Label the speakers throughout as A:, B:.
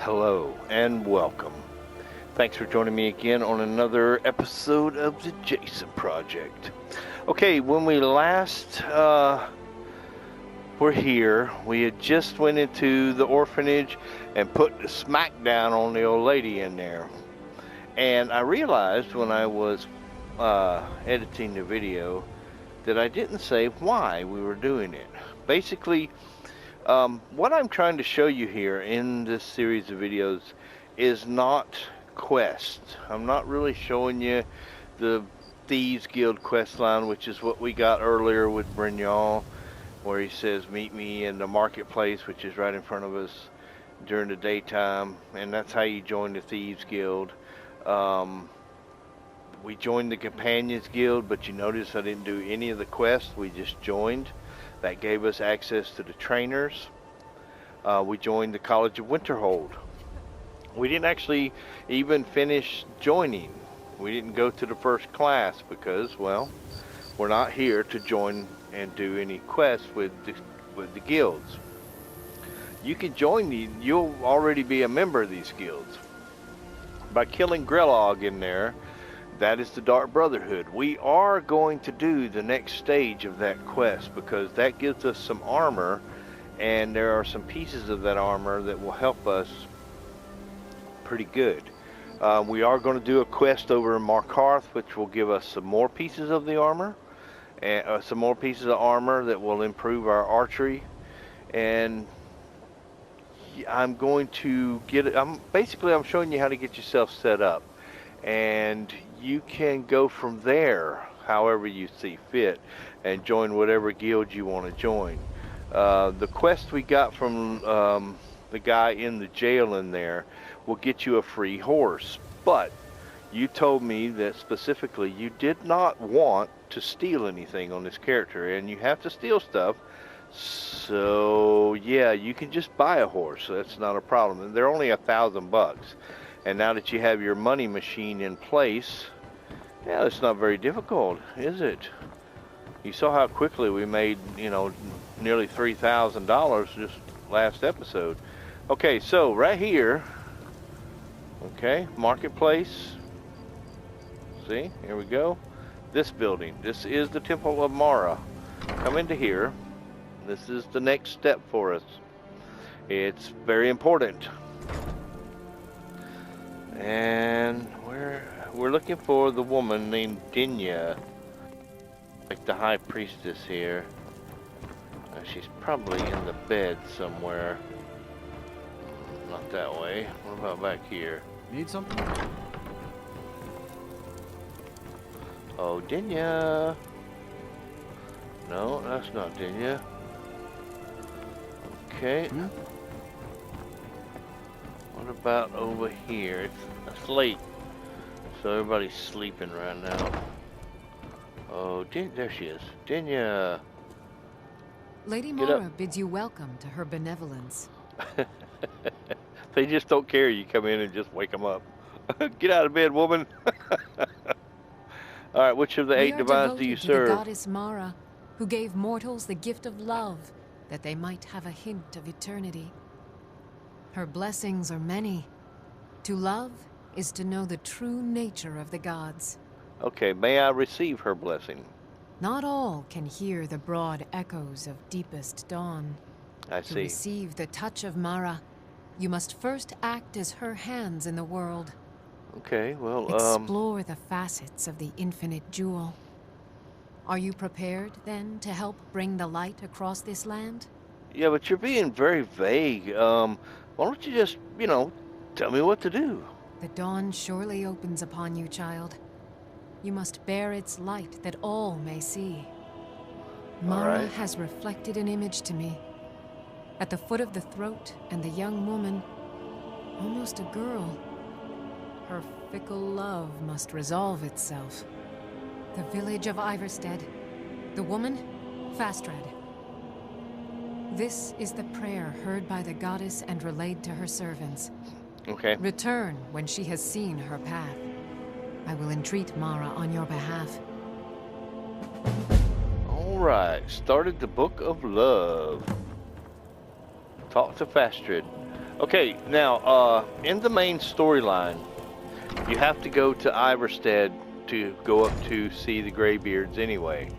A: Hello and welcome. Thanks for joining me again on another episode of the Jason Project. Okay, when we last were here, we had just went into the orphanage and put the smackdown on the old lady in there. And I realized when I was editing the video that I didn't say why we were doing it. Basically, what I'm trying to show you here in this series of videos is not quests. I'm not really showing you the Thieves Guild quest line, which is what we got earlier with Brignon, where he says meet me in the marketplace, which is right in front of us during the daytime, and that's how you join the Thieves Guild. We joined the Companions Guild, but you notice I didn't do any of the quests. We just joined. That gave us access to the trainers. We joined the College of Winterhold. We didn't actually even finish joining. We didn't go to the first class because, well, we're not here to join and do any quests with the guilds. You can join you'll already be a member of these guilds by killing Grellard in there. That is the Dark Brotherhood. We are going to do the next stage of that quest because that gives us some armor, and there are some pieces of that armor that will help us pretty good. We are going to do a quest over in Markarth, which will give us some more pieces of the armor, and some more pieces of armor that will improve our archery. And I'm going to get it. I'm showing you how to get yourself set up, and you can go from there however you see fit and join whatever guild you want to join. The quest we got from the guy in the jail in there will get you a free horse, but you told me that specifically you did not want to steal anything on this character, and you have to steal stuff. So yeah, you can just buy a horse. So that's not a problem, and they're only $1,000. And now that you have your money machine in place, yeah, it's not very difficult, is it? You saw how quickly we made, nearly $3,000 just last episode. Okay, so right here, okay, marketplace. See, here we go. This building, this is the Temple of Mara. Come into here. This is the next step for us. It's very important. And we're looking for the woman named Dania, like the high priestess here. She's probably in the bed somewhere. Not that way. What about back here?
B: Need something?
A: Oh, Dania. No, that's not Dania. Okay. What about over here? It's late, so everybody's sleeping right now. Oh, there she is. Dania.
C: Lady Mara bids you welcome to her benevolence.
A: They just don't care. You come in and just wake them up. Get out of bed, woman. All right, which of the 8 divines do you serve?
C: The goddess Mara, who gave mortals the gift of love, that they might have a hint of eternity. Her blessings are many. To love is to know the true nature of the gods.
A: Okay, may I receive her blessing?
C: Not all can hear the broad echoes of deepest dawn.
A: I see.
C: To receive the touch of Mara, you must first act as her hands in the world.
A: Okay, well,
C: explore the facets of the infinite jewel. Are you prepared, then, to help bring the light across this land?
A: Yeah, but you're being very vague. Why don't you just, tell me what to do?
C: The dawn surely opens upon you, child. You must bear its light that all may see. Mara has reflected an image to me. At the foot of the throat and the young woman, almost a girl. Her fickle love must resolve itself. The village of Iverstead. The woman, Fastrad. This is the prayer heard by the goddess and relayed to her servants.
A: Okay.
C: Return when she has seen her path. I will entreat Mara on your behalf.
A: All right. Started the Book of Love. Talk to Fastrad. Okay, now, in the main storyline, you have to go to Iverstead to go up to see the Greybeards anyway.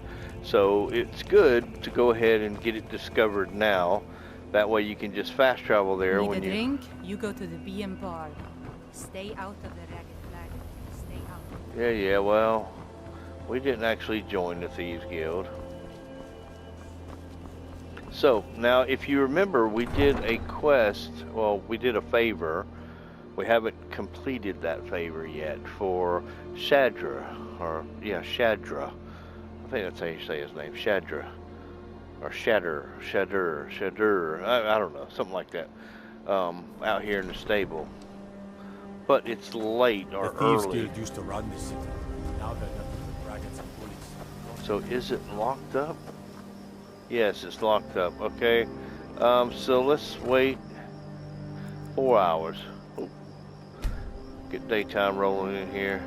A: So it's good to go ahead and get it discovered now. That way you can just fast travel there
B: Need
A: when
B: a
A: you...
B: drink? You go to the BM bar. Stay out of the ragged flag. Stay out.
A: Yeah, well, we didn't actually join the Thieves Guild. So, now if you remember, we did a quest, well, we did a favor. We haven't completed that favor yet for Shadra, or, yeah, Shadra. I think that's how you say his name, Shadra. Or Shatter, I don't know, something like that. Out here in the stable. But it's late or
D: the Thieves
A: early.
D: Guild used to run this city. Now they're nothing but raggeds and bullies.
A: So is it locked up? Yes, it's locked up. Okay. So let's wait 4 hours. Ooh. Get daytime rolling in here.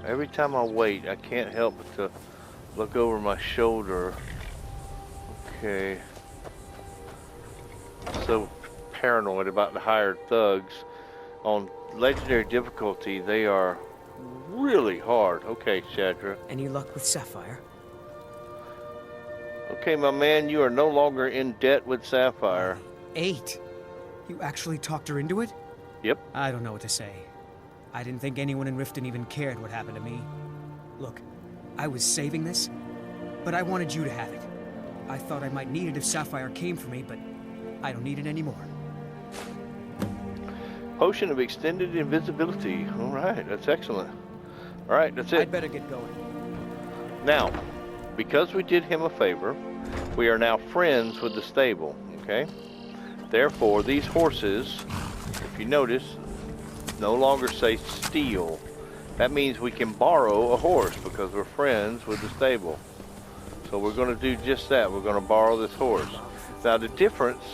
A: Every time I wait, I can't help but to look over my shoulder. Okay. So paranoid about the hired thugs. On legendary difficulty, they are really hard. Okay, Shadra.
E: Any luck with Sapphire?
A: Okay, my man, you are no longer in debt with Sapphire.
E: 8? You actually talked her into it?
A: Yep.
E: I don't know what to say. I didn't think anyone in Riften even cared what happened to me. Look, I was saving this, but I wanted you to have it. I thought I might need it if Sapphire came for me, but I don't need it anymore.
A: Potion of extended invisibility. All right, that's excellent. All right, that's it.
E: I'd better get going.
A: Now, because we did him a favor, we are now friends with the stable, okay? Therefore, these horses, if you notice, no longer say steal. That means we can borrow a horse because we're friends with the stable. So we're going to do just that. We're going to borrow this horse. Now, the difference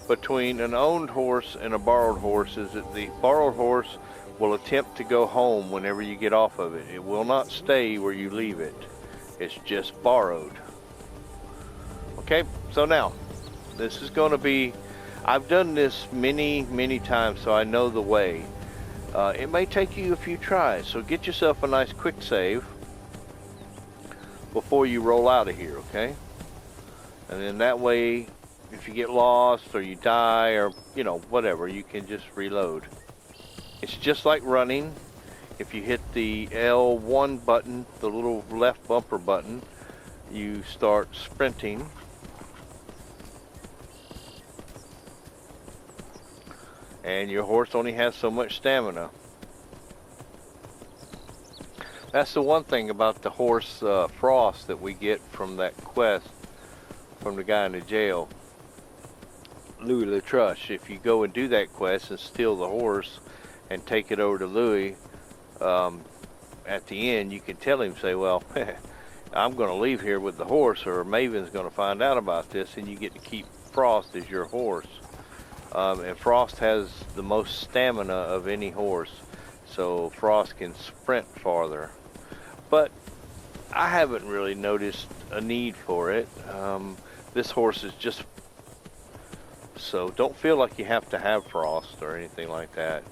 A: between an owned horse and a borrowed horse is that the borrowed horse will attempt to go home whenever you get off of it. It will not stay where you leave it. It's just borrowed. Okay, so now, this is going to be, I've done this many times, so I know the way. It may take you a few tries, so get yourself a nice quick save before you roll out of here, okay? And then that way, if you get lost or you die or, you know, whatever, you can just reload. It's just like running. If you hit the L1 button, the little left bumper button, you start sprinting. And your horse only has so much stamina. That's the one thing about the horse Frost that we get from that quest from the guy in the jail, Louis Latruche. If you go and do that quest and steal the horse and take it over to Louis, at the end you can tell him, say, well, I'm going to leave here with the horse, or Maven's going to find out about this, and you get to keep Frost as your horse. And Frost has the most stamina of any horse, so Frost can sprint farther. But I haven't really noticed a need for it. This horse is just... So don't feel like you have to have Frost or anything like that.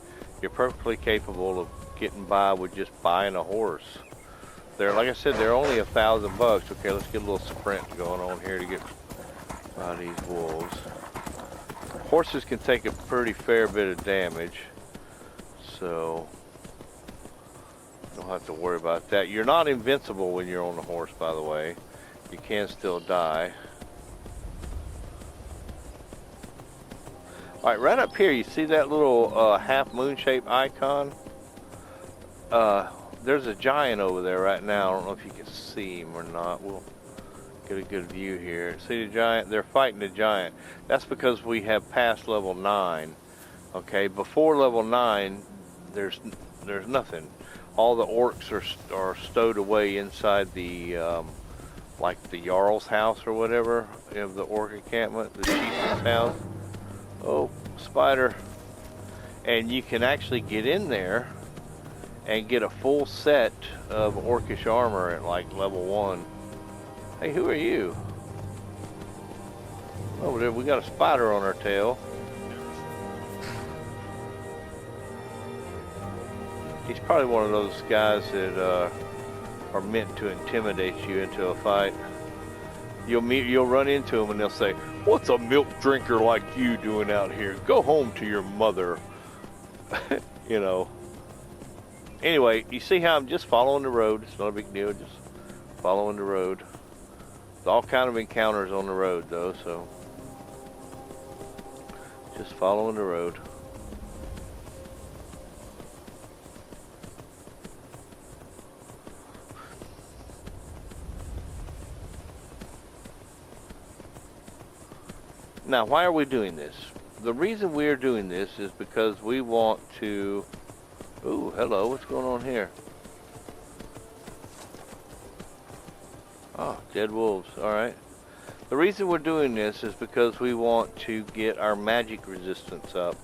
A: You're perfectly capable of getting by with just buying a horse. They're, like I said, they're only $1,000. Okay, let's get a little sprint going on here to get by these wolves. Horses can take a pretty fair bit of damage, so don't have to worry about that. You're not invincible when you're on the horse, by the way. You can still die. Alright, right up here, you see that little half moon shaped icon? There's a giant over there right now. I don't know if you can see him or not. We'll get a good view here. See the giant? They're fighting the giant. That's because we have passed level 9. Okay, before level 9, there's nothing. All the orcs are stowed away inside the like the Jarl's house or whatever of the orc encampment, the chief's house. Oh, spider. And you can actually get in there and get a full set of orcish armor at like level 1. Hey, who are you? Over there, we got a spider on our tail. He's probably one of those guys that are meant to intimidate you into a fight. You'll run into them and they'll say, "What's a milk drinker like you doing out here? Go home to your mother." You know. Anyway, you see how I'm just following the road. It's not a big deal, just following the road. There's all kind of encounters on the road though, so just following the road. Now, why are we doing this? The reason we're doing this is because we want to... Ooh, hello, what's going on here? Oh, dead wolves, alright. The reason we're doing this is because we want to get our magic resistance up.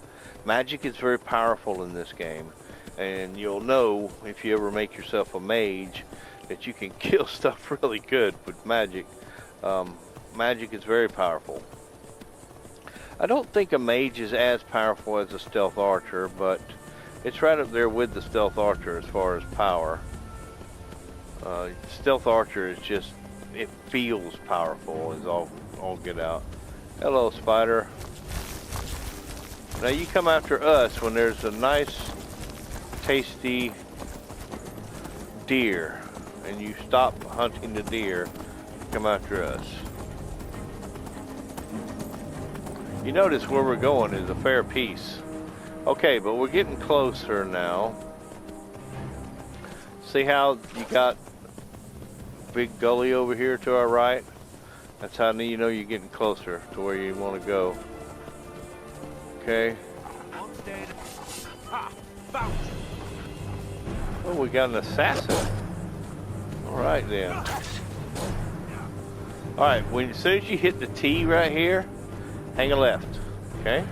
A: Magic is very powerful in this game. And you'll know, if you ever make yourself a mage, that you can kill stuff really good with magic. Magic is very powerful. I don't think a mage is as powerful as a stealth archer, but it's right up there with the stealth archer as far as power. Stealth archer is just, it feels powerful, is all get out. Hello, spider. Now you come after us when there's a nice, tasty deer, and you stop hunting the deer, come after us. You notice where we're going is a fair piece. Okay, but we're getting closer now. See how you got big gully over here to our right? That's how you know you're getting closer to where you want to go. Okay. Oh, we got an assassin. Alright then. Alright, as soon as you hit the T right here, hang a left, okay?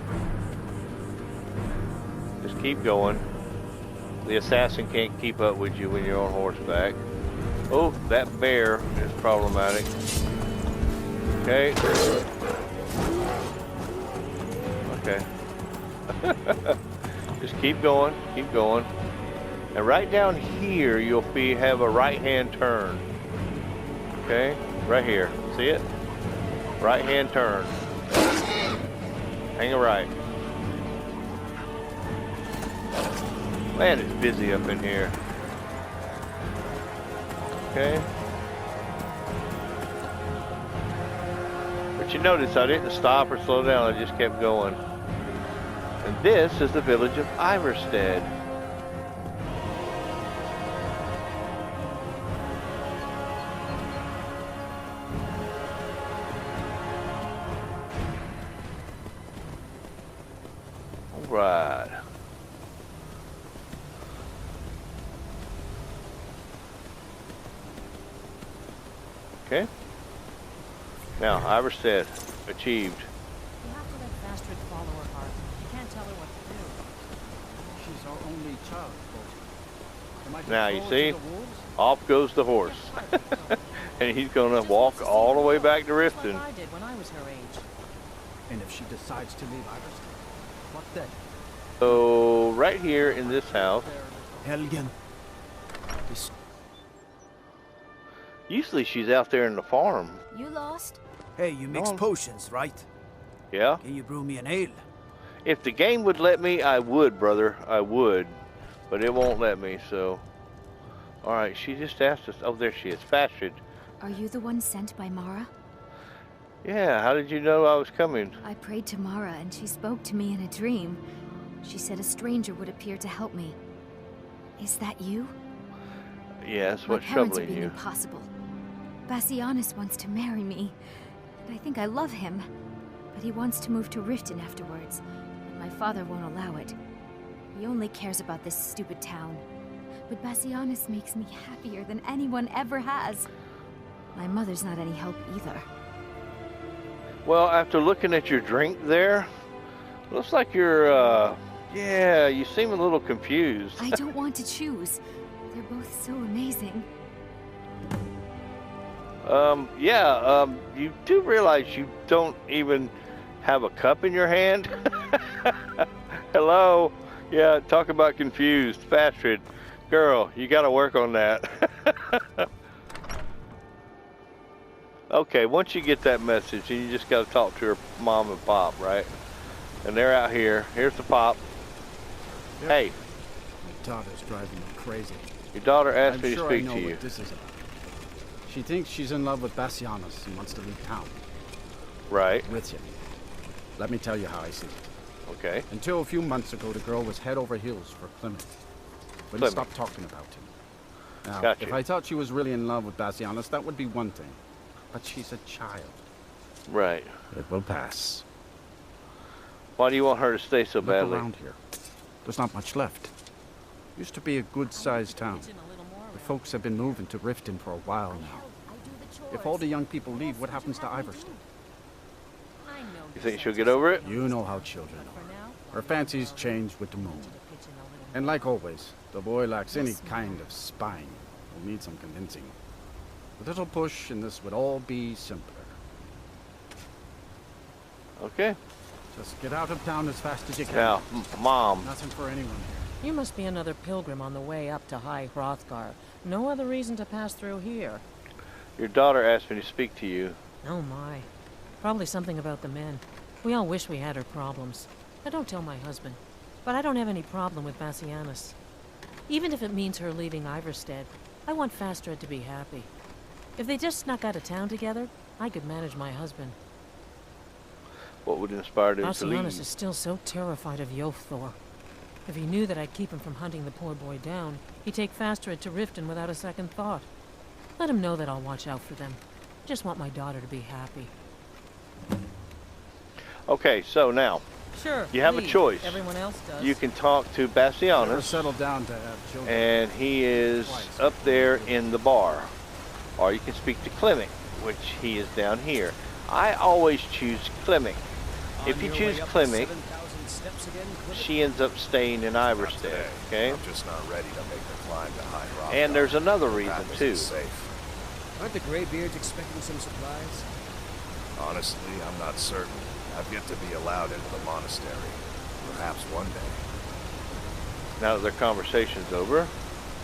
A: Just keep going. The assassin can't keep up with you when you're on horseback. Oh, that bear is problematic. Okay. Okay. Just keep going, keep going. And right down here, you'll have a right-hand turn. Okay? Right here. See it? Right-hand turn. Hang a right. Man, it's busy up in here. Okay. But you notice I didn't stop or slow down, I just kept going. And this is the village of Iverstead. Right. Okay. Now, Iverstead achieved.
B: You have to let Fastrid follow her heart. You can't tell her what to do.
F: She's our only child, Am I to
A: Now, you
F: throw her
A: see,
F: to the wolves?
A: off goes the horse. And he's going to walk all the way back to Riften.
B: Like I did when I was her age.
F: And if she decides to leave Iverstead, what then?
A: So, right here in this house,
F: Helgen.
A: usually she's out there in the farm.
B: You lost?
F: Hey, you mix
A: No.
F: potions, right?
A: Yeah?
F: Can you brew me an ale?
A: If the game would let me, I would, brother. I would. But it won't let me, so... Alright, she just asked us... Oh, there she is. Fastrid.
G: Are you the one sent by Mara?
A: Yeah, how did you know I was coming?
G: I prayed to Mara and she spoke to me in a dream. She said a stranger would appear to help me. Is that you?
A: Yeah, that's
G: My
A: what's
G: parents are
A: troubling
G: being
A: you.
G: impossible. Bassianus wants to marry me, and I think I love him. But he wants to move to Riften afterwards, and my father won't allow it. He only cares about this stupid town. But Bassianus makes me happier than anyone ever has. My mother's not any help either.
A: Well, after looking at your drink there, looks like you're Yeah, you seem a little confused.
G: I don't want to choose. They're both so amazing.
A: You do realize you don't even have a cup in your hand? Hello? Yeah, talk about confused. Fastred. Girl, you gotta work on that. Okay, once you get that message, you just gotta talk to her mom and pop, right? And they're out here. Here's the pop.
F: Yep.
A: Hey.
F: My daughter's driving me crazy.
A: Your daughter asked
F: I'm
A: me to
F: sure
A: speak
F: I know
A: to you.
F: what this is about. She thinks she's in love with Bassianus and wants to leave town.
A: Right.
F: With you. Let me tell you how I see it.
A: Okay.
F: Until a few months ago, the girl was head over heels for Clement. Wouldn't stop talking about him. Now,
A: Gotcha.
F: if I thought she was really in love with Bassianus, that would be one thing. But she's a child.
A: Right.
F: It will pass.
A: Why do you want her to stay so
F: Look
A: badly?
F: around here. There's not much left. Used to be a good-sized town. But folks have been moving to Riften for a while now. If all the young people leave, what happens to Iverson?
A: You think she'll get over it?
F: You know how children are. Her fancies change with the moon. And like always, the boy lacks any kind of spine. He'll need some convincing. A little push and this would all be simpler.
A: Okay.
F: Just get out of town as fast as you can.
A: Now, Mom.
F: Nothing for anyone here.
H: You must be another pilgrim on the way up to High Hrothgar. No other reason to pass through here.
A: Your daughter asked me to speak to you.
H: Oh my. Probably something about the men. We all wish we had her problems. I don't tell my husband, but I don't have any problem with Bassianus. Even if it means her leaving Iverstead, I want Fastred to be happy. If they just snuck out of town together, I could manage my husband.
A: What would inspire him to leave?
H: Bassianus is still so terrified of Yofthor. If he knew that I'd keep him from hunting the poor boy down, he'd take Fastred to Riften without a second thought. Let him know that I'll watch out for them. Just want my daughter to be happy.
A: Okay, so now,
H: Sure.
A: you have a choice.
H: Everyone else does.
A: You can talk to
F: Never
A: Bassianus,
F: settled down to have children.
A: and he is up there in the bar. Or you can speak to Clement, which he is down here. I always choose Clement. If you choose Clement, she ends up staying in Iverstead, okay?
I: I'm just not ready to make the climb to High Rock.
A: And there's another reason, too.
I: Safe.
E: Aren't the Greybeards expecting some supplies?
I: Honestly, I'm not certain. I've yet to be allowed into the monastery. Perhaps one day.
A: Now that their conversation's over.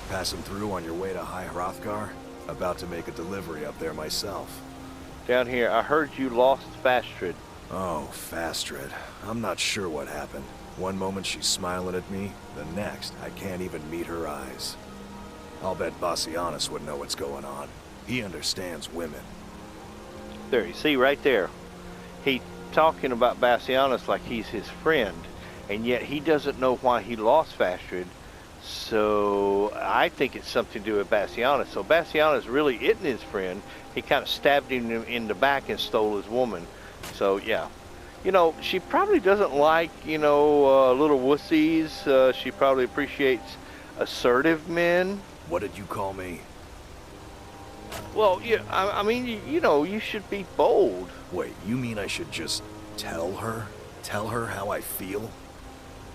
I: Passing through on your way to High Hrothgar? About to make a delivery up there myself.
A: Down here, I heard you lost Fastred.
I: Oh, Fastred. I'm not sure what happened. One moment she's smiling at me, the next, I can't even meet her eyes. I'll bet Bassianus would know what's going on. He understands women.
A: There, you see right there. He talking about Bassianus like he's his friend, and yet he doesn't know why he lost Fastred. So I think it's something to do with Bassianus. So Bassianus really isn't his friend. He kind of stabbed him in the back and stole his woman. So yeah, you know, she probably doesn't like, you know, little wussies. She probably appreciates assertive men.
I: What did you call me?
A: Well, yeah, I mean, you know, you should be bold.
I: Wait, you mean I should just tell her? Tell her how I feel?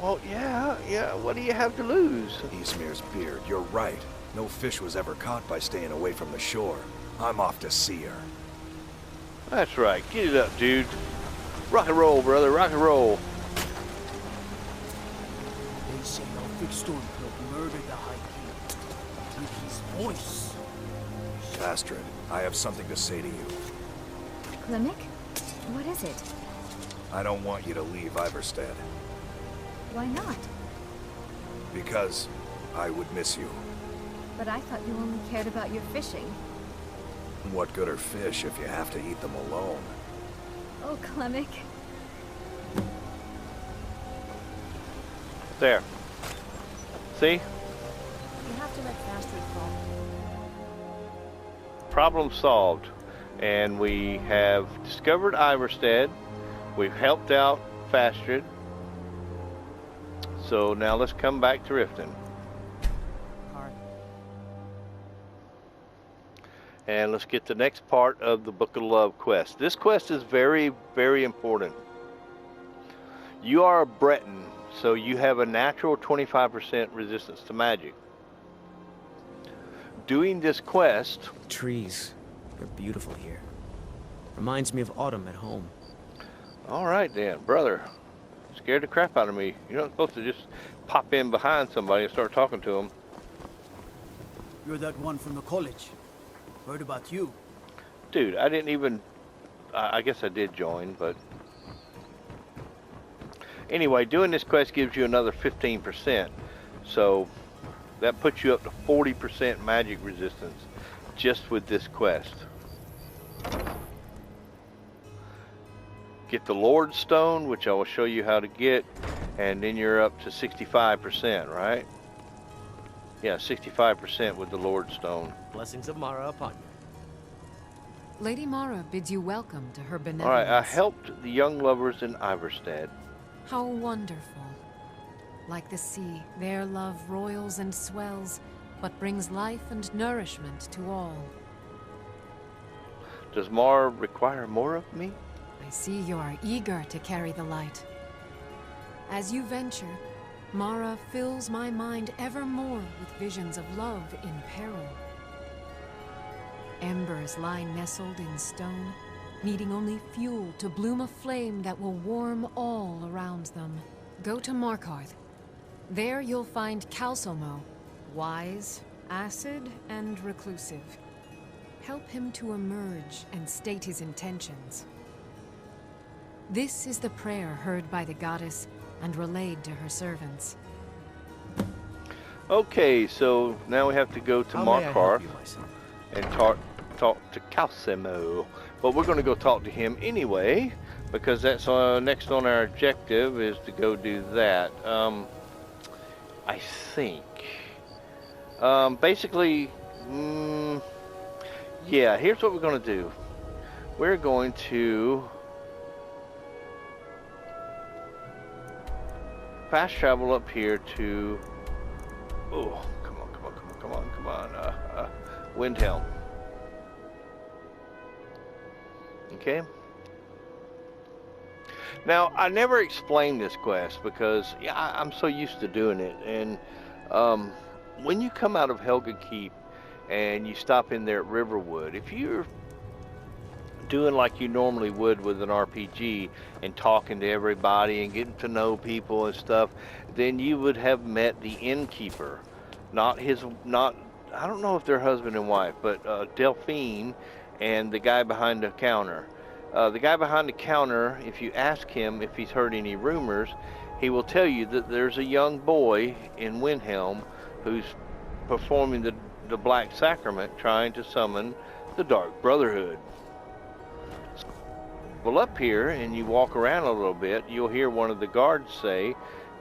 A: Well, yeah, what do you have to lose?
I: Easmir's beard, you're right. No fish was ever caught by staying away from the shore. I'm off to see her.
A: That's right, get it up, dude. Rock and roll, brother, rock and roll.
J: They say our big Stormcloak murdered the High King. With his voice.
I: Fastred, I have something to say to you.
G: Clement? What is it?
I: I don't want you to leave Iverstead.
G: Why not?
I: Because I would miss you.
G: But I thought you only cared about your fishing.
I: What good are fish if you have to eat them alone?
G: Oh, Clement.
A: There. See?
H: You have to let Fastred fall.
A: Problem solved. And we have discovered Iverstead. We've helped out Fastred. So now let's come back to Riften. And let's get the next part of the Book of Love quest. This quest is very, very important. You are a Breton, So you have a natural 25% resistance to magic. Doing this quest...
E: Trees. They're beautiful here. Reminds me of autumn at home.
A: Alright then, brother. Scared the crap out of me. You're not supposed to just pop in behind somebody and start talking to them.
J: You're that one from the college. Heard about you.
A: Dude, I didn't even... I guess I did join, but... Anyway, doing this quest gives you another 15%. So, that puts you up to 40% magic resistance just with this quest. Get the Lord Stone, which I will show you how to get, and then you're up to 65%, right? Yeah, 65% with the Lord Stone.
K: Blessings of Mara upon you.
C: Lady Mara bids you welcome to her benevolence.
A: Alright, I helped the young lovers in Iverstead.
C: How wonderful. Like the sea, their love roils and swells, but brings life and nourishment to all.
A: Does Mara require more of me?
C: I see you are eager to carry the light. As you venture, Mara fills my mind ever more with visions of love in peril. Embers lie nestled in stone, needing only fuel to bloom a flame that will warm all around them. Go to Markarth. There you'll find Calsomo, wise, acid, and reclusive. Help him to emerge and state his intentions. This is the prayer heard by the goddess and relayed to her servants.
A: Okay, so now we have to go to Markarth and talk to Calsomo. But we're going to go talk to him anyway, because that's next on our objective is to go do that. I think. Basically, yeah, here's what we're going to do. We're going to fast travel up here to... Oh, come on. Windhelm. Okay. Now, I never explained this quest because I'm so used to doing it. And when you come out of Helga Keep and you stop in there at Riverwood, if you're doing like you normally would with an RPG and talking to everybody and getting to know people and stuff, then you would have met the innkeeper. I don't know if they're husband and wife, but Delphine and the guy behind the counter. The guy behind the counter, if you ask him if he's heard any rumors, he will tell you that there's a young boy in Windhelm who's performing the Black Sacrament, trying to summon the Dark Brotherhood. Well, up here, and you walk around a little bit, you'll hear one of the guards say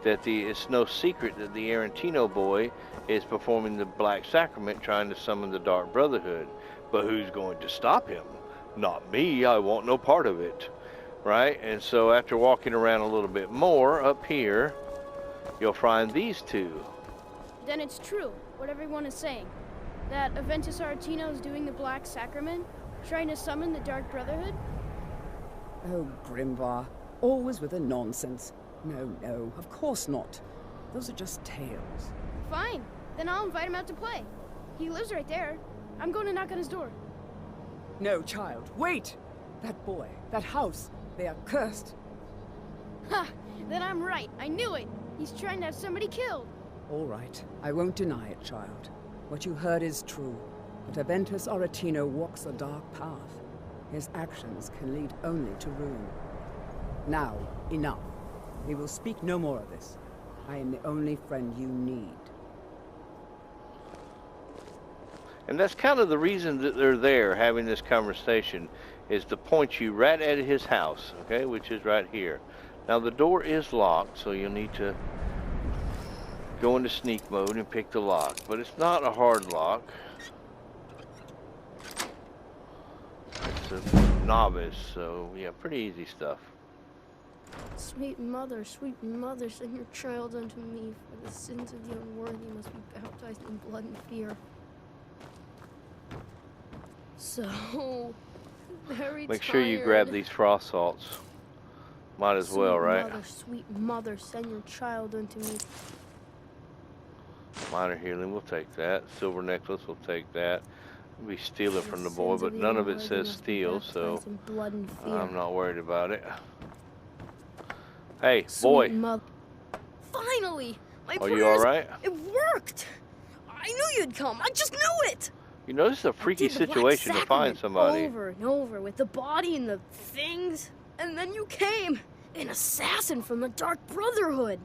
A: that it's no secret that the Arantino boy is performing the Black Sacrament, trying to summon the Dark Brotherhood. But who's going to stop him? Not me, I want no part of it. Right? And so after walking around a little bit more, up here, you'll find these two.
L: Then it's true, what everyone is saying. That Aventus Artino is doing the Black Sacrament, trying to summon the Dark Brotherhood?
M: Oh, Grimvar, always with the nonsense. No, of course not. Those are just tales.
L: Fine, then I'll invite him out to play. He lives right there. I'm going to knock on his door.
M: No, child, wait! That boy, that house, they are cursed.
L: Ha! Then I'm right, I knew it! He's trying to have somebody killed.
M: All right, I won't deny it, child. What you heard is true. But Aventus Aretino walks a dark path. His actions can lead only to ruin. Now, enough. We will speak no more of this. I am the only friend you need.
A: And that's kind of the reason that they're there having this conversation, is to point you right at his house, okay, which is right here. Now the door is locked, so you'll need to go into sneak mode and pick the lock, but it's not a hard lock. It's a novice, so yeah, pretty easy stuff.
L: Sweet mother, send your child unto me, for the sins of the unworthy must be baptized in blood and fear. So, very
A: Make sure you grab these frost salts. Might as well, right?
L: Sweet mother, send your child unto me.
A: Minor healing, we'll take that. Silver necklace, we'll take that. We'll be stealing from the boy, but none of it says steal, so I'm not worried about it. Hey, boy.
L: Finally! My
A: Are you alright?
L: It worked! I knew you'd come. I just knew it!
A: You know, this is a freaky situation to find somebody.
L: Over and over with the body and the things. And then you came. An assassin from the Dark Brotherhood.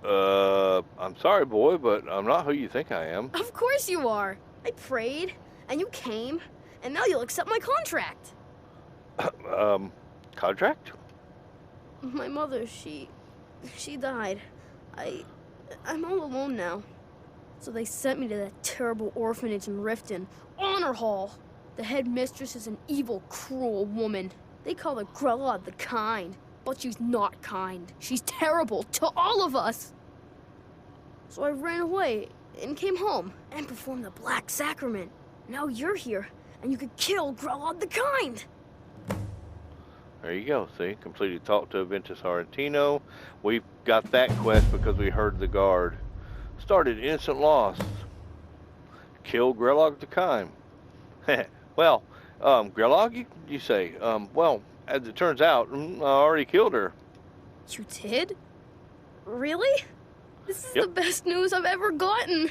A: I'm sorry, boy, but I'm not who you think I am.
L: Of course you are. I prayed, and you came, and now you'll accept my contract.
A: Contract?
L: My mother, she died. I'm all alone now. So they sent me to that terrible orphanage in Riften, Honor Hall. The headmistress is an evil, cruel woman. They call her Grellard the Kind, but she's not kind. She's terrible to all of us. So I ran away and came home and performed the Black Sacrament. Now you're here, and you could kill Grellard the Kind.
A: There you go, see? Completed Talk to Aventus Aretino. We got that quest because we heard the guard. Started innocent loss. Kill Grellard the Kind. Well, Grellard, you say? Well, as it turns out, I already killed her.
L: You did? Really? This is the best news I've ever gotten.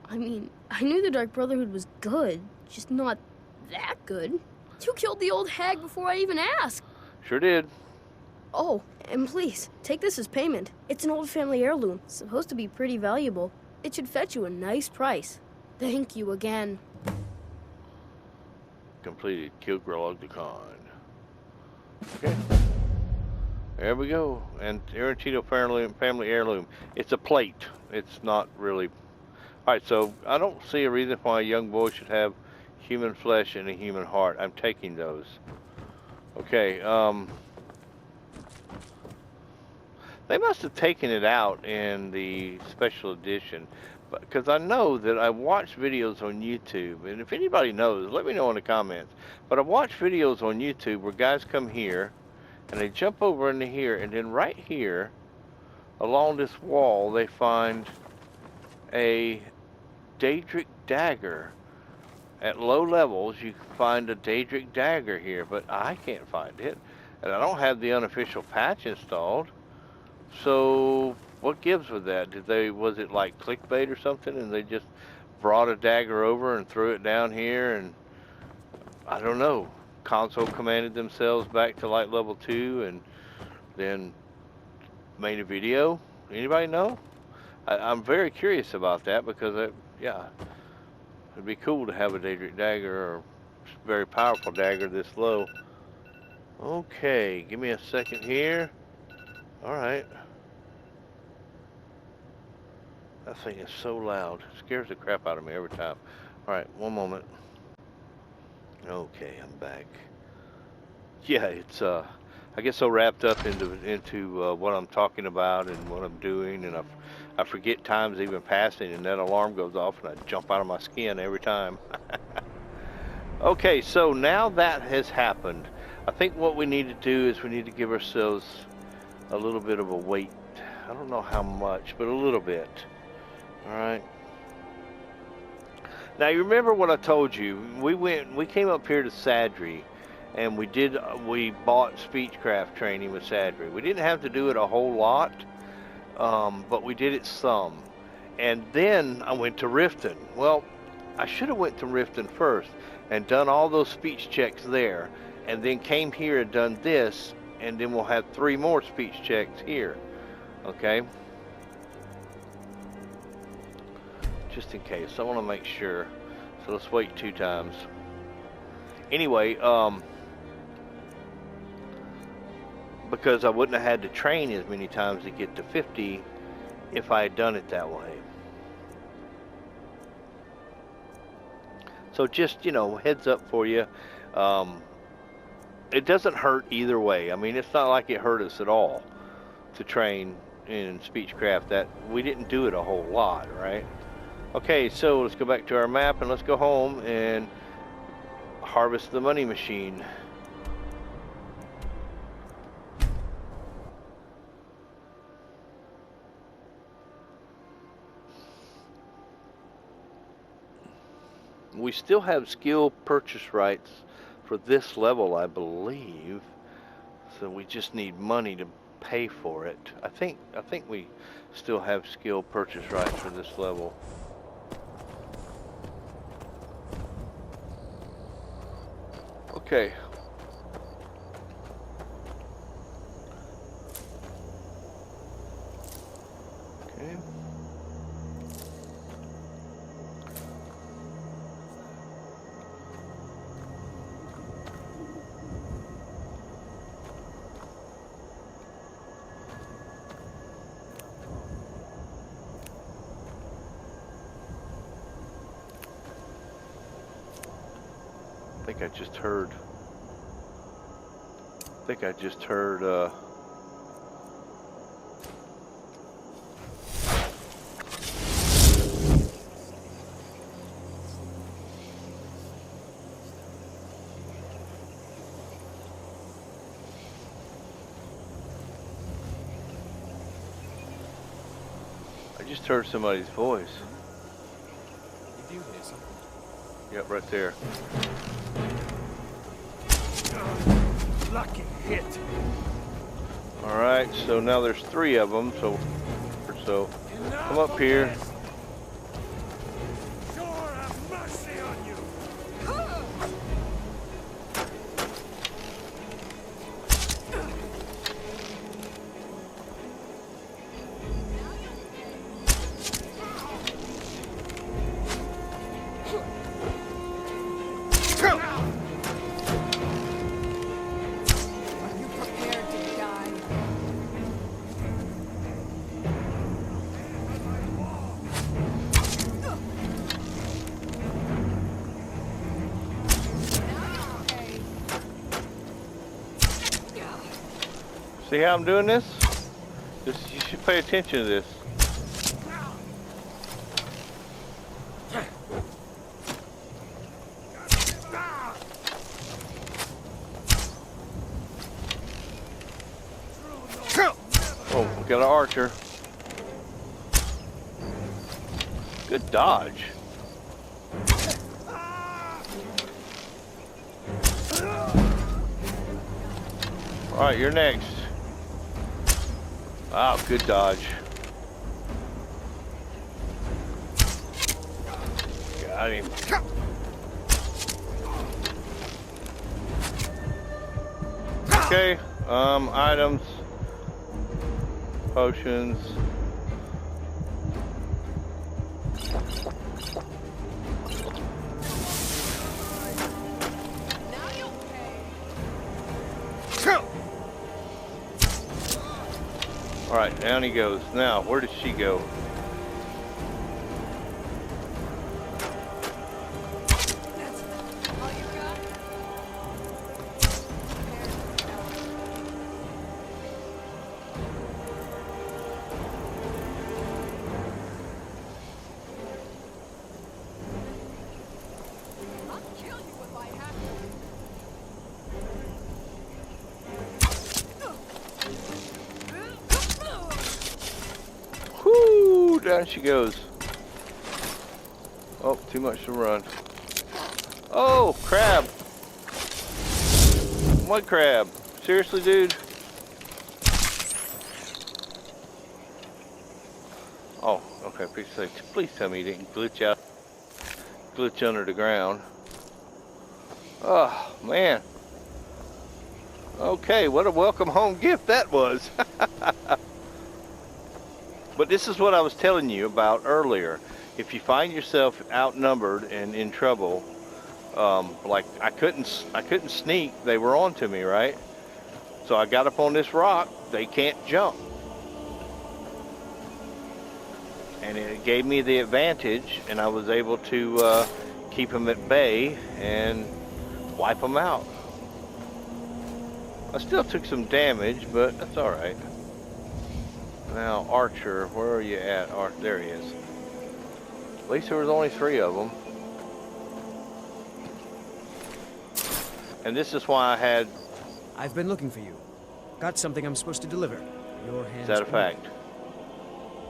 L: I mean, I knew the Dark Brotherhood was good, just not that good. You killed the old hag before I even asked.
A: Sure did.
L: Oh, and please, take this as payment. It's an old family heirloom, supposed to be pretty valuable. It should fetch you a nice price. Thank you again.
A: Completed. Kill Grellard the Kind. Okay. There we go. And Aretino family heirloom. It's a plate. It's not really... Alright, so I don't see a reason why a young boy should have human flesh and a human heart. I'm taking those. Okay, they must have taken it out in the special edition, because I know that I watched videos on YouTube, and if anybody knows, let me know in the comments. But I watched videos on YouTube where guys come here, and they jump over into here, and then right here, along this wall, they find a Daedric dagger. At low levels, you can find a Daedric dagger here, but I can't find it. And I don't have the unofficial patch installed. So, what gives with that? Was it like clickbait or something, and they just brought a dagger over and threw it down here, and I don't know. Console commanded themselves back to like level 2 and then made a video? Anybody know? I'm very curious about that because, yeah. It'd be cool to have a Daedric dagger or a very powerful dagger this low. Okay, give me a second here. Alright. That thing is so loud. It scares the crap out of me every time. Alright, one moment. Okay, I'm back. Yeah, it's I get so wrapped up into what I'm talking about and what I'm doing, and I forget time's even passing, and that alarm goes off, and I jump out of my skin every time. Okay, so now that has happened, I think what we need to do is we need to give ourselves a little bit of a wait. I don't know how much, but a little bit. Alright. Now, you remember what I told you. We came up here to Cedric, and we bought speechcraft training with Cedric. We didn't have to do it a whole lot. But we did it some. And then I went to Riften. Well, I should have went to Riften first and done all those speech checks there, and then came here and done this, and then we'll have 3 more speech checks here. Okay? Just in case. I want to make sure. So let's wait 2 times. Anyway, because I wouldn't have had to train as many times to get to 50 if I had done it that way. So just, you know, heads up for you. It doesn't hurt either way. I mean, it's not like it hurt us at all to train in speechcraft. That we didn't do it a whole lot, right? Okay, so let's go back to our map and let's go home and harvest the money machine. We still have skill purchase rights for this level, I believe. So we just need money to pay for it. I think we still have skill purchase rights for this level. Okay. Okay. I think I just heard, somebody's voice.
D: Did you hear something?
A: Yep, right there.
J: Lucky hit.
A: All right, so now there's 3 of them. So come up here.
J: Sure have mercy on you.
A: See how I'm doing this? You should pay attention to this. Oh, we got an archer. Good dodge. All right, you're next. Wow, good dodge. Got him. Okay, items, potions. All right, down he goes. Now, where does she go? Down she goes. Oh, too much to run. Oh, crab. What crab? Seriously, dude? Oh, okay. Please tell me you didn't glitch under the ground. Oh, man. Okay, what a welcome home gift that was. But this is what I was telling you about earlier. If you find yourself outnumbered and in trouble, like I couldn't sneak, they were on to me, right? So I got up on this rock, they can't jump. And it gave me the advantage, and I was able to keep them at bay and wipe them out. I still took some damage, but that's all right. Now, Archer, where are you at? There he is. At least there was only 3 of them. And this is why I had...
E: I've been looking for you. Got something I'm supposed to deliver. Your hands.
A: Is that a fact?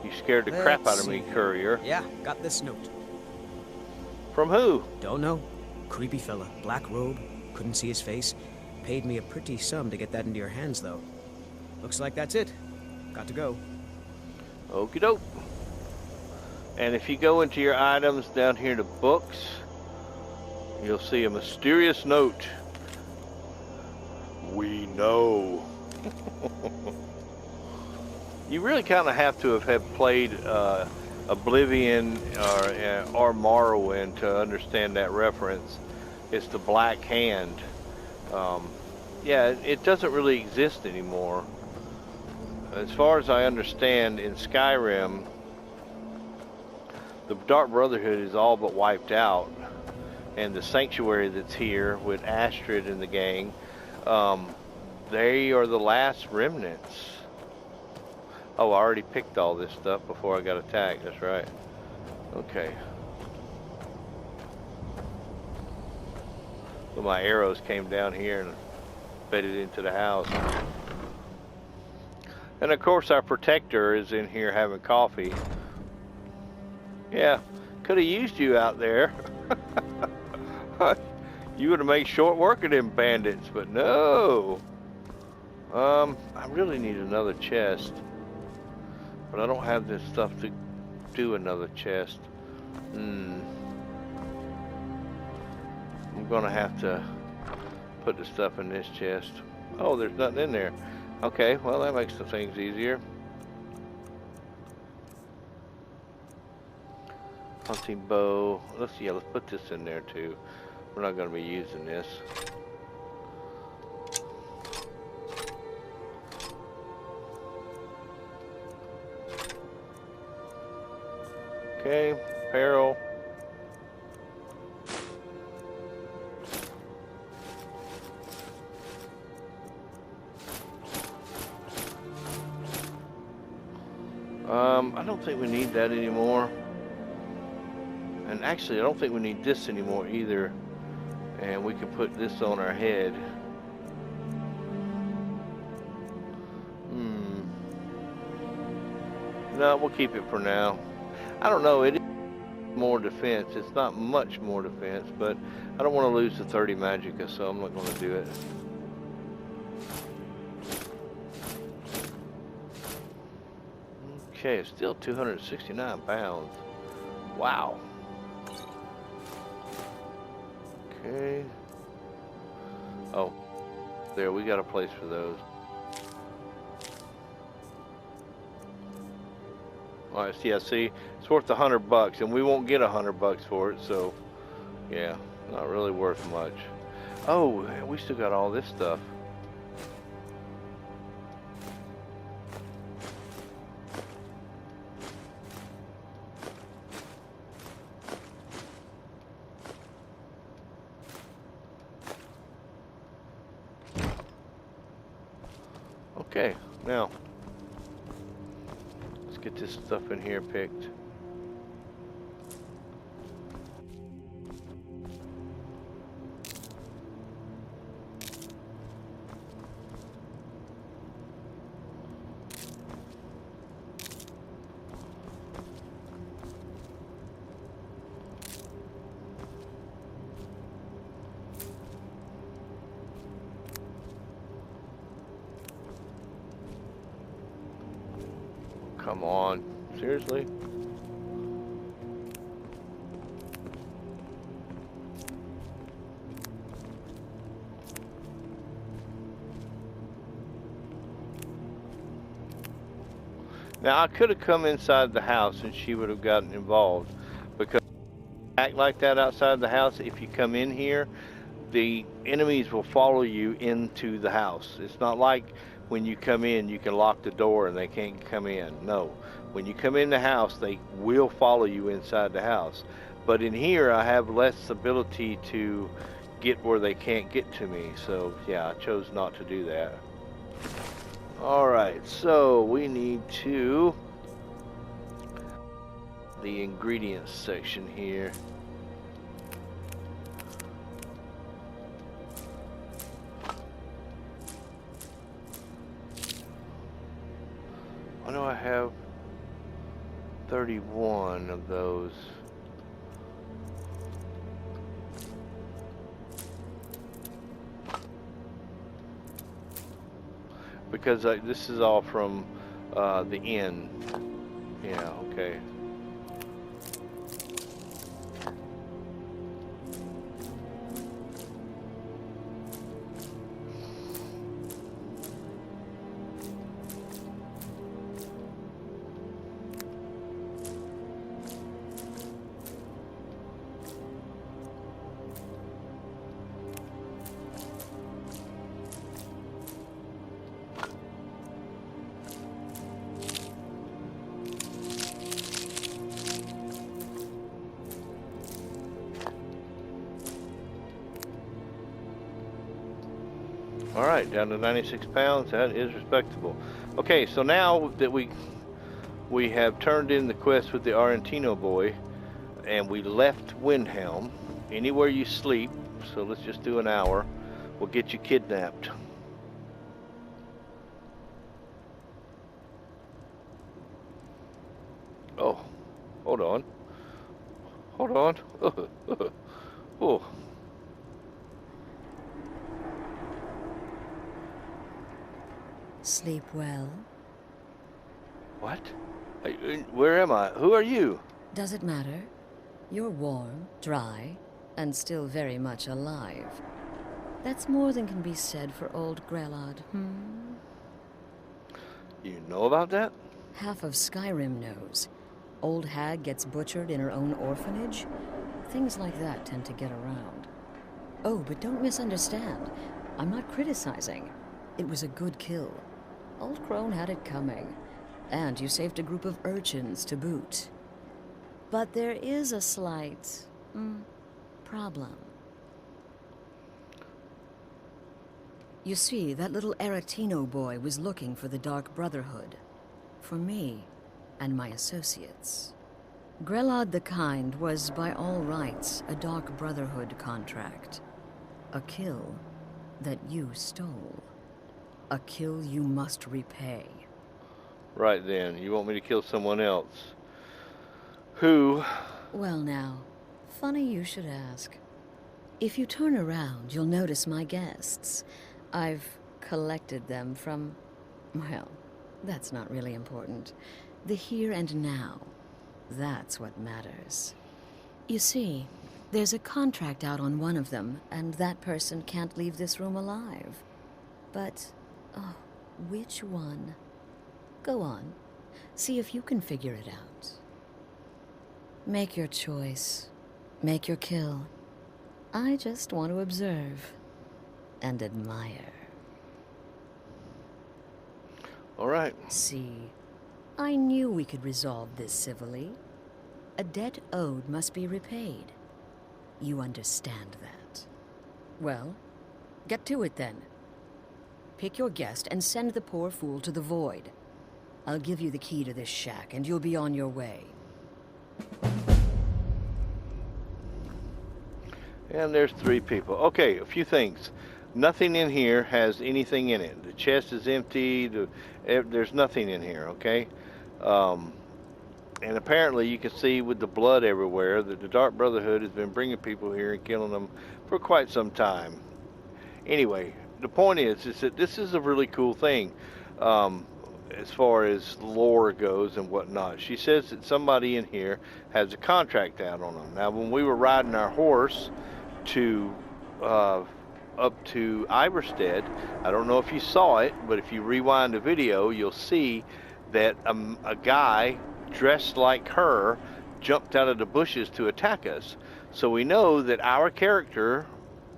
A: You scared the crap out of me, courier.
E: Yeah, got this note.
A: From who?
E: Don't know. Creepy fella. Black robe. Couldn't see his face. Paid me a pretty sum to get that into your hands, though. Looks like that's it. Got to go.
A: Okie doke. And if you go into your items down here to books, you'll see a mysterious note. We know. You really kind of have to have played Oblivion or Morrowind to understand that reference. It's the Black Hand. Yeah, it doesn't really exist anymore. As far as I understand, in Skyrim, the Dark Brotherhood is all but wiped out. And the sanctuary that's here with Astrid and the gang, they are the last remnants. Oh, I already picked all this stuff before I got attacked. That's right. Okay. So my arrows came down here and bedded into the house. And of course our protector is in here having coffee. Yeah, could have used you out there. You would have made short work of them bandits, but no. I really need another chest. But I don't have this stuff to do another chest. I'm gonna have to put the stuff in this chest. Oh, there's nothing in there. Okay, well that makes the things easier. Hunting bow. Let's put this in there too. We're not gonna be using this. Okay, apparel. I don't think we need that anymore. And actually, I don't think we need this anymore either. And we can put this on our head. No, we'll keep it for now. I don't know, it is more defense. It's not much more defense, but I don't want to lose the 30 magicka, so I'm not going to do it. Okay, it's still 269 pounds. Wow. Okay. Oh, there, we got a place for those. Alright, yeah, see, it's worth $100, and we won't get $100 for it, so yeah, not really worth much. Oh, we still got all this stuff. Okay, now let's get this stuff in here picked. Come on, seriously? Now I could have come inside the house and she would have gotten involved, because act like that outside the house. If you come in here, the enemies will follow you into the house. It's not like when you come in, you can lock the door and they can't come in. No, when you come in the house, they will follow you inside the house. But in here, I have less ability to get where they can't get to me. So yeah, I chose not to do that. All right, so we need to the ingredients section here. I know I have 31 of those. because this is all from the inn. Yeah, okay. All right, down to 96 pounds. That is respectable. Okay, so now that we have turned in the quest with the Argentino boy, and we left Windhelm. Anywhere you sleep, so let's just do an hour. We'll get you kidnapped. Oh, hold on. Hold on. Oh.
K: Sleep well?
A: What? Where am I? Who are you?
K: Does it matter? You're warm, dry, and still very much alive. That's more than can be said for old Grellard,
A: You know about that?
K: Half of Skyrim knows. Old hag gets butchered in her own orphanage. Things like that tend to get around. Oh, but don't misunderstand. I'm not criticizing. It was a good kill. Old Crone had it coming. And you saved a group of urchins to boot. But there is a slight problem. You see, that little Aretino boy was looking for the Dark Brotherhood. For me and my associates. Grellard the Kind was, by all rights, a Dark Brotherhood contract. A kill that you stole. A kill you must repay.
A: Right then, you want me to kill someone else. Who?
K: Well now, funny you should ask. If you turn around, you'll notice my guests. I've collected them from, well, that's not really important. The here and now. That's what matters. You see, there's a contract out on one of them, and that person can't leave this room alive. But, oh, which one? Go on. See if you can figure it out. Make your choice. Make your kill. I just want to observe and admire.
A: All right.
K: See, I knew we could resolve this civilly. A debt owed must be repaid. You understand that. Well, get to it then. Pick your guest and send the poor fool to the void. I'll give you the key to this shack, and you'll be on your way.
A: And there's 3 people. Okay, a few things. Nothing in here has anything in it. The chest is empty. There's nothing in here, okay? And apparently you can see with the blood everywhere that the Dark Brotherhood has been bringing people here and killing them for quite some time. Anyway, the point is that this is a really cool thing. As far as lore goes and whatnot. She says that somebody in here has a contract out on them. Now, when we were riding our horse to up to Iverstead, I don't know if you saw it, but if you rewind the video, you'll see that a guy dressed like her jumped out of the bushes to attack us. So we know that our character,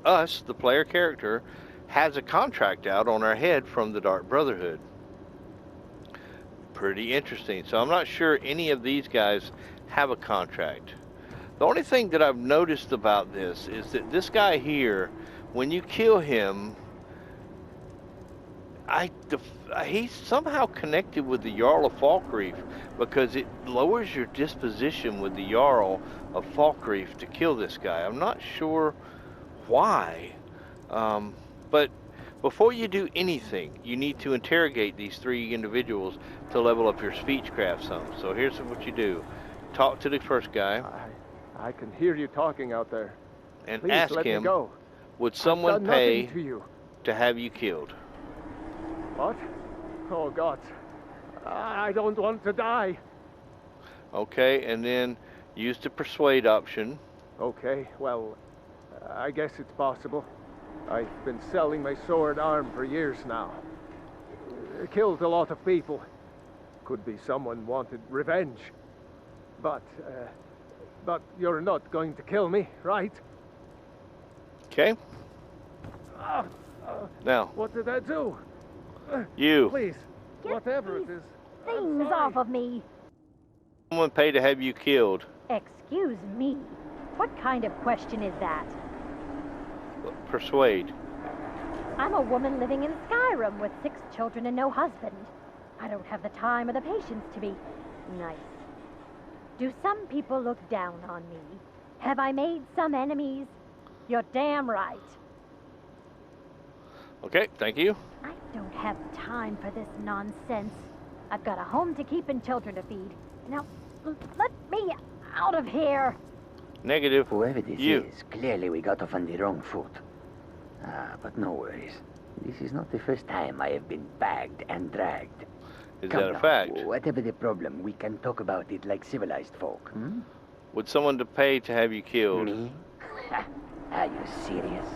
A: us, the player character, has a contract out on our head from the Dark Brotherhood. Pretty interesting. So I'm not sure any of these guys have a contract. The only thing that I've noticed about this is that this guy here, when you kill him, he's somehow connected with the Jarl of Falkreath, because it lowers your disposition with the Jarl of Falkreath to kill this guy. I'm not sure why, but before you do anything, you need to interrogate these 3 individuals to level up your speechcraft some. So here's what you do. Talk to the first guy.
N: I can hear you talking out there.
A: And
N: Please,
A: ask
N: let me
A: him,
N: go.
A: would someone
N: I've done nothing
A: pay
N: to you.
A: to have you killed?
N: What? Oh, God. I don't want to die.
A: Okay, and then use the persuade option.
N: Okay, well, I guess it's possible. I've been selling my sword arm for years now. Killed a lot of people. Could be someone wanted revenge. But you're not going to kill me, right?
A: Okay. Now.
N: What did I do?
A: You.
N: Please, whatever it is.
O: Things off of me.
A: Someone pay to have you killed.
O: Excuse me. What kind of question is that?
A: Persuade.
O: I'm a woman living in Skyrim with 6 children and no husband. I don't have the time or the patience to be nice. Do some people look down on me? Have I made some enemies? You're damn right.
A: Okay, thank you.
O: I don't have time for this nonsense. I've got a home to keep and children to feed. Now, let me out of here.
A: Negative.
P: Whoever this
A: you.
P: is, clearly we got off on the wrong foot. But no worries. This is not the first time I have been bagged and dragged.
A: Is
P: Come
A: that a
P: now,
A: fact?
P: Whatever the problem, we can talk about it like civilized folk. Hmm?
A: Would someone to pay to have you killed?
P: Me? Are you serious?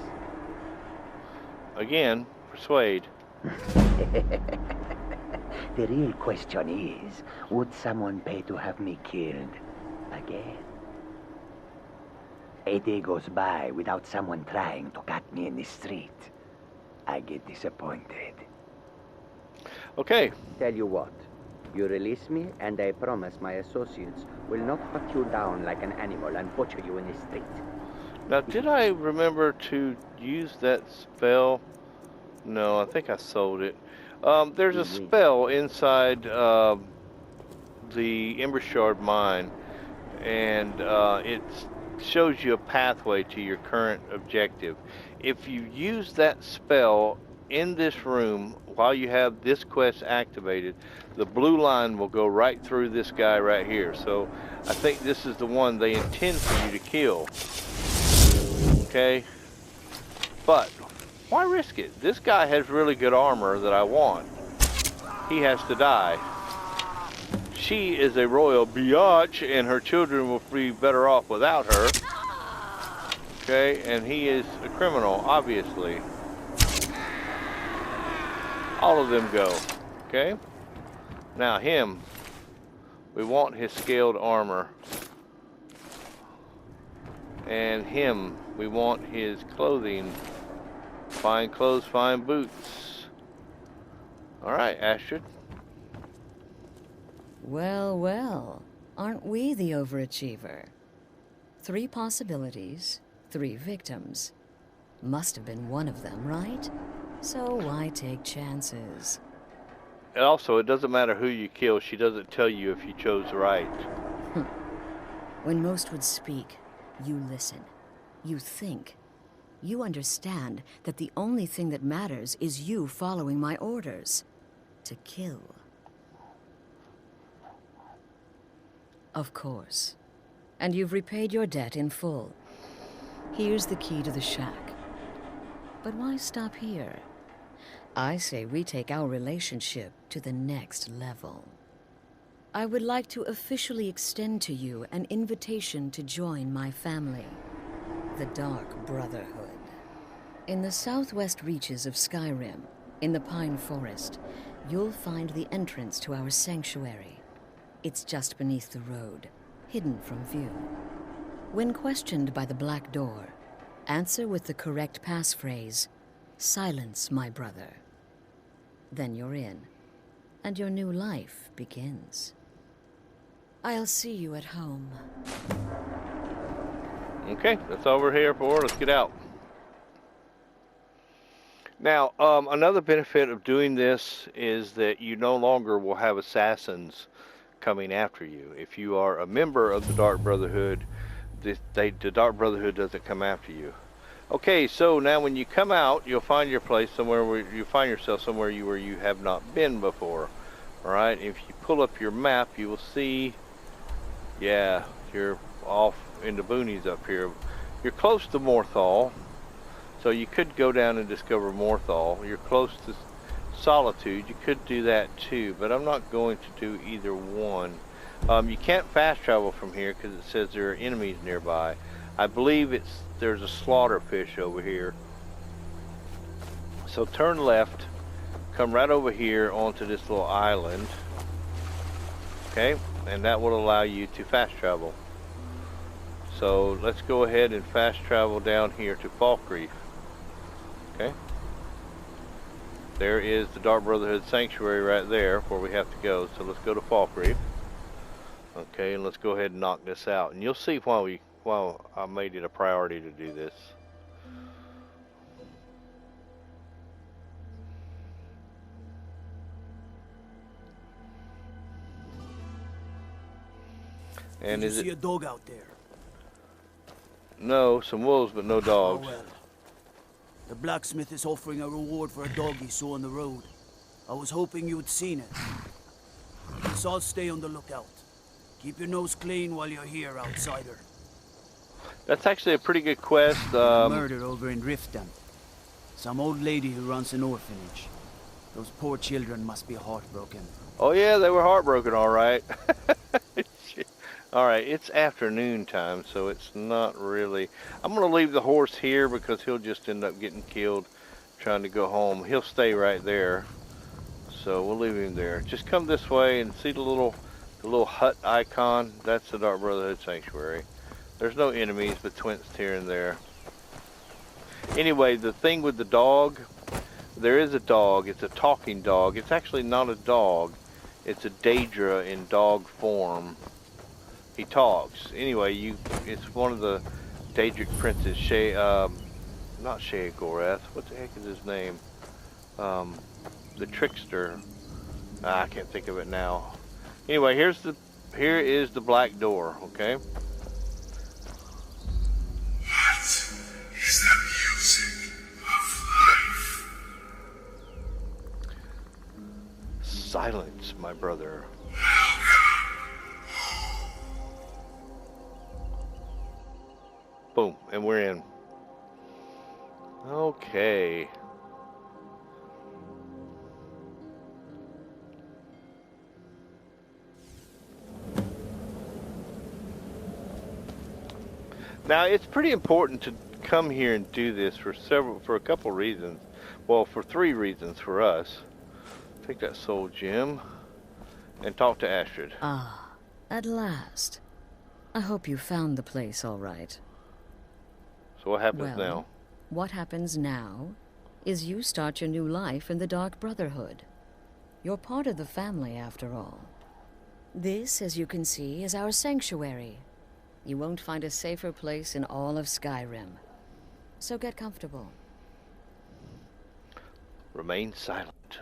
A: Again, persuade.
P: The real question is, would someone pay to have me killed again? A day goes by without someone trying to cut me in the street. I get disappointed.
A: Okay.
Q: Tell you what, you release me and I promise my associates will not hunt you down like an animal and butcher you in the street.
A: Now, did I remember to use that spell? No, I think I sold it. There's a spell inside the Ember Shard mine, and it shows you a pathway to your current objective. If you use that spell in this room while you have this quest activated, the blue line will go right through this guy right here. So I think this is the one they intend for you to kill. Okay? But why risk it? This guy has really good armor that I want. He has to die. She is a royal biatch, and her children will be better off without her. Okay, and he is a criminal, obviously. All of them go. Okay? Now him. We want his scaled armor. And him. We want his clothing. Fine clothes, fine boots. Alright, Astrid.
K: Well, well. Aren't we the overachiever? 3 possibilities, 3 victims. Must have been one of them, right? So why take chances?
A: And also, it doesn't matter who you kill. She doesn't tell you if you chose right.
K: When most would speak, you listen. You think. You understand that the only thing that matters is you following my orders. To kill. Of course. And you've repaid your debt in full. Here's the key to the shack. But why stop here? I say we take our relationship to the next level. I would like to officially extend to you an invitation to join my family, the Dark Brotherhood. In the southwest reaches of Skyrim, in the Pine Forest, you'll find the entrance to our sanctuary. It's just beneath the road, hidden from view. When questioned by the Black Door, answer with the correct passphrase, "Silence, my brother." Then you're in, and your new life begins. I'll see you at home.
A: Okay, that's all we're here for. Let's get out. Now, another benefit of doing this is that you no longer will have assassins coming after you. If you are a member of the Dark Brotherhood, the Dark Brotherhood doesn't come after you. Okay, so now when you come out, you'll find your place somewhere where you find yourself somewhere where you have not been before. All right, if you pull up your map, you will see, yeah, you're off in the boonies up here. You're close to Morthal, so you could go down and discover Morthal. You're close to Solitude. You could do that too, but I'm not going to do either one. You can't fast travel from here because it says there are enemies nearby. I believe there's a slaughterfish over here. So turn left, come right over here onto this little island. Okay, and that will allow you to fast travel. So let's go ahead and fast travel down here to Falk Reef. Okay. There is the Dark Brotherhood Sanctuary right there where we have to go. So let's go to Falk Reef. Okay, and let's go ahead and knock this out. And you'll see why I made it a priority to do this. And
J: Did you see a dog out there?
A: No, some wolves, but no dogs.
J: Oh well. The blacksmith is offering a reward for a dog he saw on the road. I was hoping you'd seen it. So I'll stay on the lookout. Keep your nose clean while you're here, outsider.
A: That's actually a pretty good quest.
J: Murder over in Riften. Some old lady who runs an orphanage. Those poor children must be heartbroken.
A: Oh yeah, they were heartbroken, all right. All right, it's afternoon time, so it's not really... I'm going to leave the horse here because he'll just end up getting killed trying to go home. He'll stay right there, so we'll leave him there. Just come this way and see the little hut icon. That's the Dark Brotherhood Sanctuary. There's no enemies, but twints here and there. Anyway, the thing with the dog, there is a dog. It's a talking dog. It's actually not a dog. It's a Daedra in dog form. He talks. Anyway, it's one of the Daedric princes, not Sheogorath. What the heck is his name? The trickster. I can't think of it now. Anyway, here is the black door, okay?
R: What is the music of life?
A: Silence, my brother. Boom, and we're in. Okay. Now, it's pretty important to come here and do this for a couple reasons. Well, for 3 reasons for us. Take that soul gem and talk to Astrid.
K: Ah, at last. I hope you found the place all right.
A: So what happens now?
K: What happens now is you start your new life in the Dark Brotherhood. You're part of the family, after all. This, as you can see, is our sanctuary. You won't find a safer place in all of Skyrim. So get comfortable.
A: Remain silent.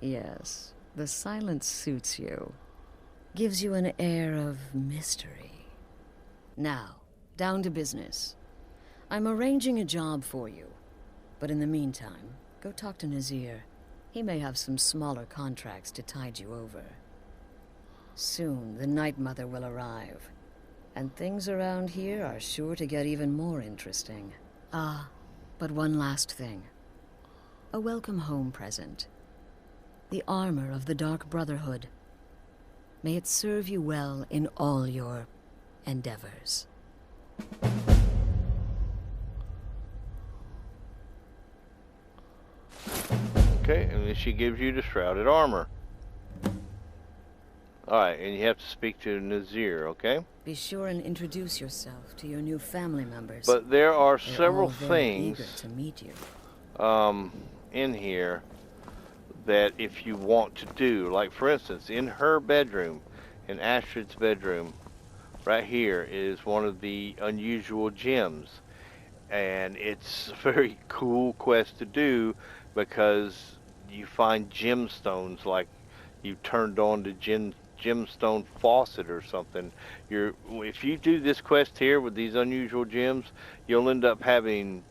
K: Yes, the silence suits you. Gives you an air of mystery. Now, down to business. I'm arranging a job for you. But in the meantime, go talk to Nazir. He may have some smaller contracts to tide you over. Soon, the Night Mother will arrive. And things around here are sure to get even more interesting. Ah, but one last thing. A welcome home present. The armor of the Dark Brotherhood. May it serve you well in all your endeavors.
A: Okay, and then she gives you the Shrouded Armor. Alright, and you have to speak to Nazir, okay?
K: Be sure and introduce yourself to your new family members.
A: But there are
K: They're
A: several
K: all very
A: things
K: eager to meet you.
A: in here that if you want to do, like for instance, in her bedroom, in Astrid's bedroom, right here is one of the unusual gems. And it's a very cool quest to do because you find gemstones, like you turned on the gemstone faucet or something. If you do this quest here with these unusual gems, you'll end up having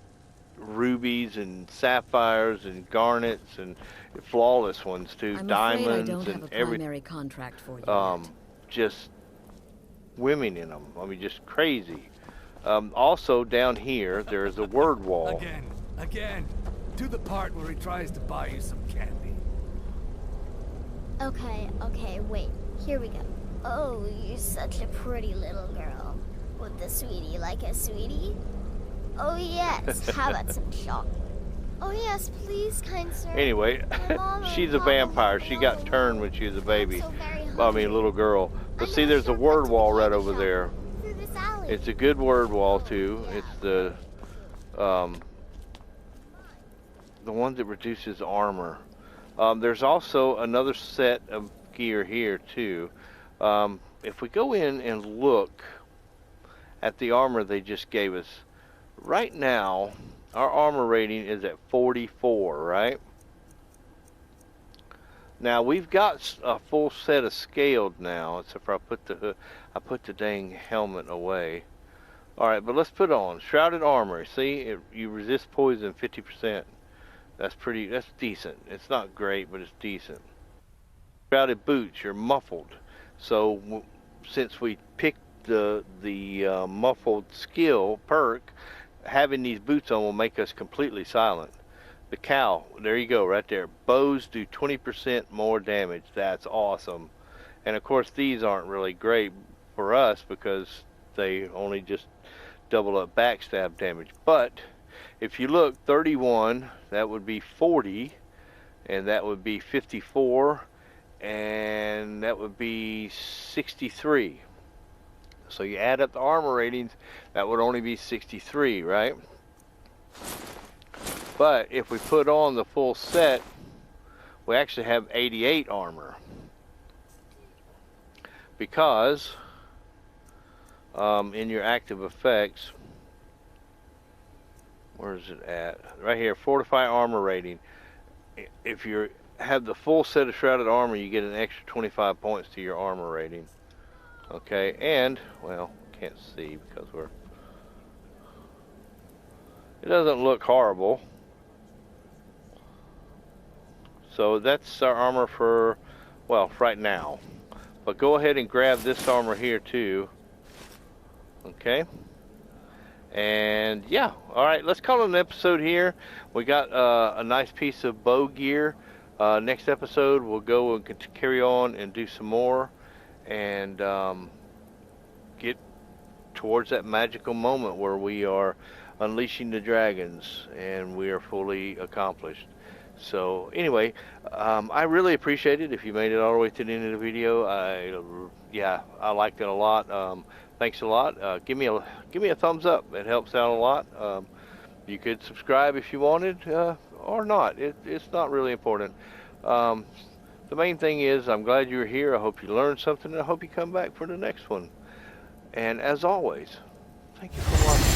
A: rubies and sapphires and garnets and flawless ones too,
K: I'm
A: diamonds
K: afraid I don't
A: and
K: have a primary contract for you yet.
A: Just women in them. I mean, just crazy. Also down here, there's a word wall.
D: Again.
J: To the part where he tries to buy you some candy.
S: Okay, wait. Here we go. Oh, you're such a pretty little girl. Would the sweetie like a sweetie? Oh yes, how about some chocolate? Oh yes, please, kind sir.
A: Anyway, she's a vampire. She got turned when she was a baby. Well, I mean, a little girl. But see, there's a word wall right over there. It's a good word wall too. It's the one that reduces armor. There's also another set of gear here too. If we go in and look at the armor they just gave us, right now our armor rating is at 44, right? Now we've got a full set of scaled now, except for I put the dang helmet away. All right, but let's put on Shrouded Armor. See, you resist poison 50%. That's decent. It's not great, but it's decent. Shrouded Boots, you're muffled. So since we picked the muffled skill perk, having these boots on will make us completely silent. The cowl, there you go, right there. Bows do 20% more damage. That's awesome. And of course, these aren't really great for us because they only just double up backstab damage. But if you look, 31, that would be 40, and that would be 54, and that would be 63. So you add up the armor ratings, that would only be 63, right? But if we put on the full set, we actually have 88 armor. Because in your active effects, where is it at? Right here, Fortify Armor Rating. If you have the full set of Shrouded Armor, you get an extra 25 points to your armor rating. Okay, and, well, can't see because it doesn't look horrible. So that's our armor for, well, right now. But go ahead and grab this armor here too. Okay. And yeah, all right, let's call it an episode here. We got a nice piece of bow gear. Next episode, we'll go and carry on and do some more and get towards that magical moment where we are unleashing the dragons and we are fully accomplished. So anyway, I really appreciate it if you made it all the way to the end of the video. I liked it a lot. Thanks a lot. Give me a thumbs up. It helps out a lot. You could subscribe if you wanted or not. It's not really important. The main thing is I'm glad you're here. I hope you learned something, and I hope you come back for the next one. And as always, thank you for watching.